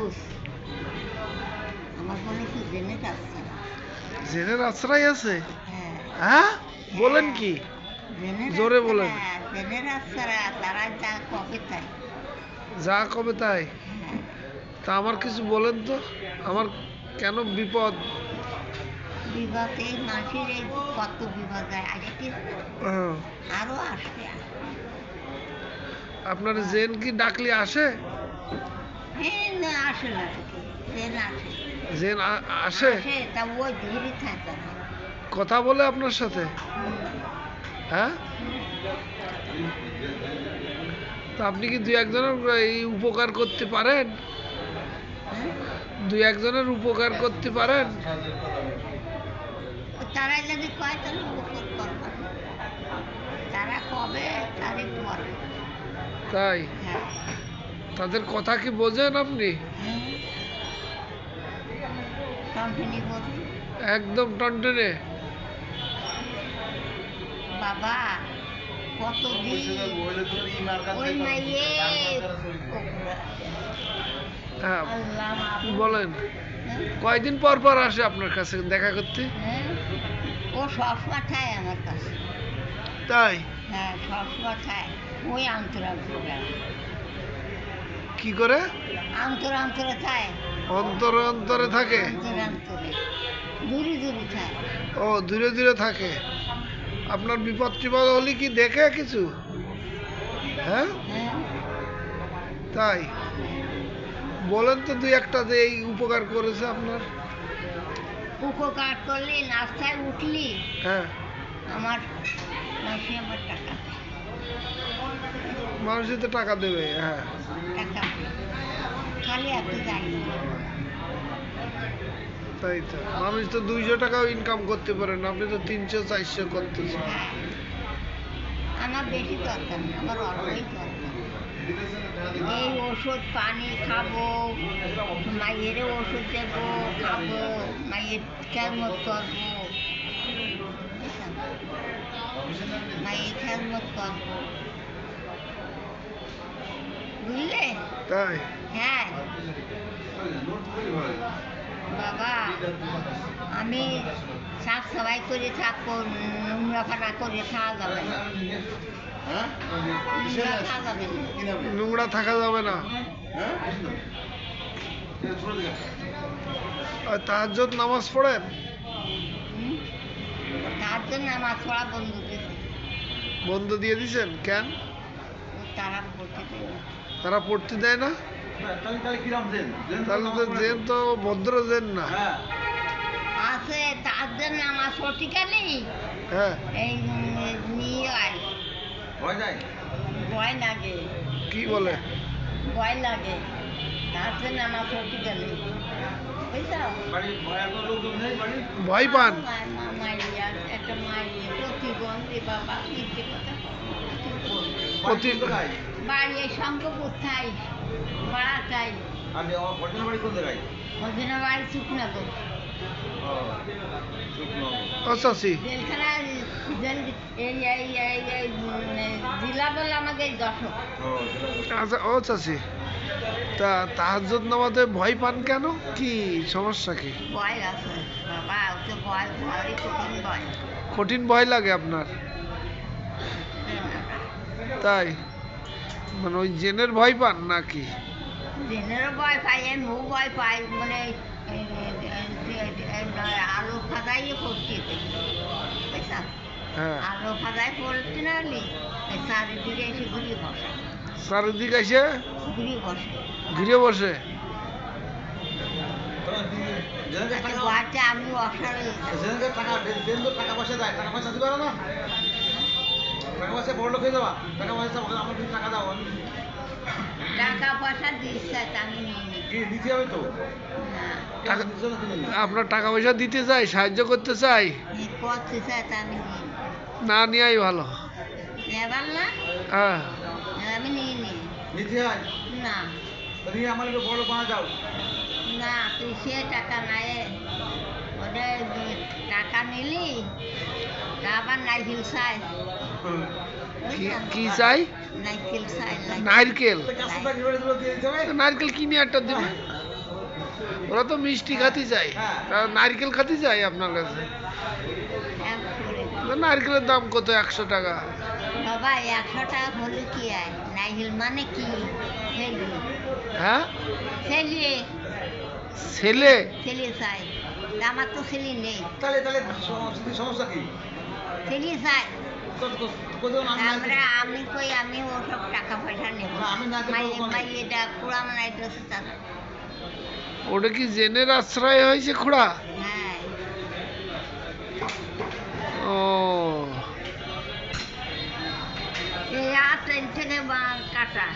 ঘুষ। আমার মনে কি জেনে যাচ্ছে না। জেনের আশ্রয় আছে? হ্যাঁ, হ্যাঁ, বলেন কি? জেনে জোরে বলেন। জেনে যাচ্ছে না, তারা যা কবে তাই। যা কবে তাই? হ্যাঁ, তা আমার কিছু বলেন তো, আমার কেন বিপদ? বিবাদ এই মাসের এই কত বিবাদ যায় আসতে, হ্যাঁ, আরো আসবে। আপনার জেন কি ডাকলে আসে? হ্যাঁ, না আসে না তো কি, ট্রেন আসে। জেন আসে? আসে তা ওই ধীরে থাকে না। কথা বলে আপনার সাথে? হ্যাঁ, তা আপনি কি দুই একজনের এই উপকার করতে পারেন? হ্যাঁ, দুই একজনের উপকার করতে পারেন? তারাই যদি কয় তাহলে উপকার করবে। তারা কবে তারে করে। তাই? হ্যাঁ, তাদের কথা কি বোঝেন আপনি? হ্যাঁ, কোম্পানি বলি একদম টনটনে? বাবা কতদিন ওই মাইয়ে হ্যাঁ, আল্লাহ মাবুদ। বলেন। হ্যাঁ, কয়দিন পর পর আসে আপনার কাছে দেখা করতে? হ্যাঁ, ও সবসময় খায় আমার কাছে। তাই? হ্যাঁ, সবসময় খায়। ওই আন্তরা কি করে? অন্তরে খায়। অন্তরে অন্তরে থাকে? অন্তরে দূরে দূরে খায়। ও, দূরে দূরে থাকে। আপনার বিপদ টিপদ হলে কি দেখে কিছু? হ্যাঁ, হ্যাঁ, তাই? বলেন তো দুই একটা যে এই উপকার করেছে আপনার। উপকার করলি, নাস্তায় উঠলি, হ্যাঁ, আমার মাসে আমার টাকা দেয়। মানুষই তো টাকা দেবে। হ্যাঁ, টাকা দেয়। খালি এত যাই না। তাই তো। মানুষ তো 200 টাকাও ইনকাম করতে পারেন, আপনি তো 300 400 করতেছেন। হ্যাঁ, আমার বেশি দরকার না, আমার অল্পই দরকার। এই ওষুধ পানি খাবো, মায়ের ওষুধ দেবো, খাবো, মায়ের খেয়ালমত করবো, বুঝলাম? মায়ের খেয়ালমত করবো, বুঝলে? তাই? হ্যাঁ বাবা, আমি সাফ সাফাই করে থাকবো, নোংরা ফাটা করে খাওয়া যাবে না। নোংরা খাওয়া যাবে না। নোংরা থাকা যাবে না। আর তাহাজ্জুদ নামাজ পড়েন? হুম? তার জন্য আমার পড়া বন্ধ দিয়েছে। বন্ধ দিয়ে দিছেন কেন? তারা পড়তে দেয় না। তারা পড়তে দেয় না? তাহলে তো জেন তো ভদ্র জেন না। আছে তার জন্য আমার সঠিকালি হ্যাঁ, এই নিয়ে আয়, ভয় লাগে। কি বলে? ভয় লাগে, তার জন্য আমার সঠিকালি, বুঝছো? ভয় পান? মাইয়া একটা মাইয়া প্রতিবন্ধী বাবা, মিথ্যে কথা প্রতি বাড়ি এই শঙ্করপুর থাই, ভাড়া চাই। মদিনা বাড়ি শুকনা গো। আচ্ছা, জেলখানা জেলা বলে আমাকে 10। আচ্ছা, ও চাচি, তা তাহাজ্জুদ নামাজে ভয় পান কেন? কি সমস্যা কি? ভয় আছে বাবা, ওকে ভয় ভয় কঠিন ভয়। কঠিন ভয় লাগে আপনার? তাই? মানে ওই জেনের ভয় পান নাকি? দিনেরও ভয় পাই, এমনিও ভয় পাই, মানে আলু ফাদাইয়ে পড়তে, বুঝছো? হ্যাঁ, আলু ফাদাই পড়তে না হলে চারিদিকে এসে ঘুরিয়ে বসে, চারিদিকে এসে ঘুরিয়ে বসে। ঘিরে বসে। ভয়তে আমি অসাড় টাকা পয়সা দিচ্ছে, আমি নিয়ে নি। আপনার টাকা পয়সা দিতে চাই, সাহায্য করতে চাই, করতে চাই, আমি নিয়ে নি। না নেওয়াই ভালো। নেবার না, হ্যাঁ, আমি নিয়ে নি। না না, তুই সে টাকা নাই, ওদের টাকা নিলি, আবার নাইকেল চাই। কি চাই? নাইকেল চাই, নারকেল? নারকেল কিনে একটা দেবে। ওরা তো মিষ্টি খাতে চায়, তারা নারকেল খাতে চায় আপনার কাছে। না, নারকেলের দাম কত? 100 টাকা। বাবা 100 টাকা হলে কি হয়? নাইকেল মানে কি? ছেলে হ্যাঁ, ছেলে ছেলে। ছেলে চাই, আমার তো ছেলে নেই। তাহলে সমস্যা কি? ছেলে চাই আমি আমি কই আমি ওসব টাকা পয়সা নেব না, আমি না দেবো ওখানে। এটা পুরাম নাই দোষ। ওটা কি জেনের আশ্রয় হয়েছে খুড়া? হ্যাঁ ও, এই ট্রেন থেকে কাটা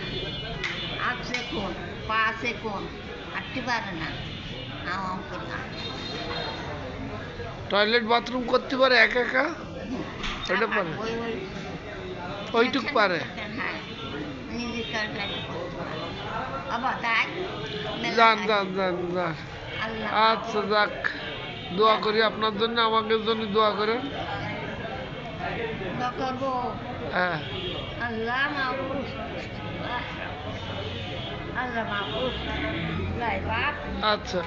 আছে কোন পা আছে কোন হাঁটতে পারে না আম করে টয়লেট বাথরুম করতে পারে একা একা? ওটা পারে, ওইটুক পারে। হ্যাঁ নিজে টয়লেট করতে পারে। বাবা তাই যান যান যান যান। আল্লাহ আচ্ছা, যাক, দোয়া করি আপনার জন্য, আমাকে জন্য দোয়া করেন। করবো হ্যাঁ, আল্লাহ মাহফুজ আল্লাহ মাহফুজ বাপ আচ্ছা।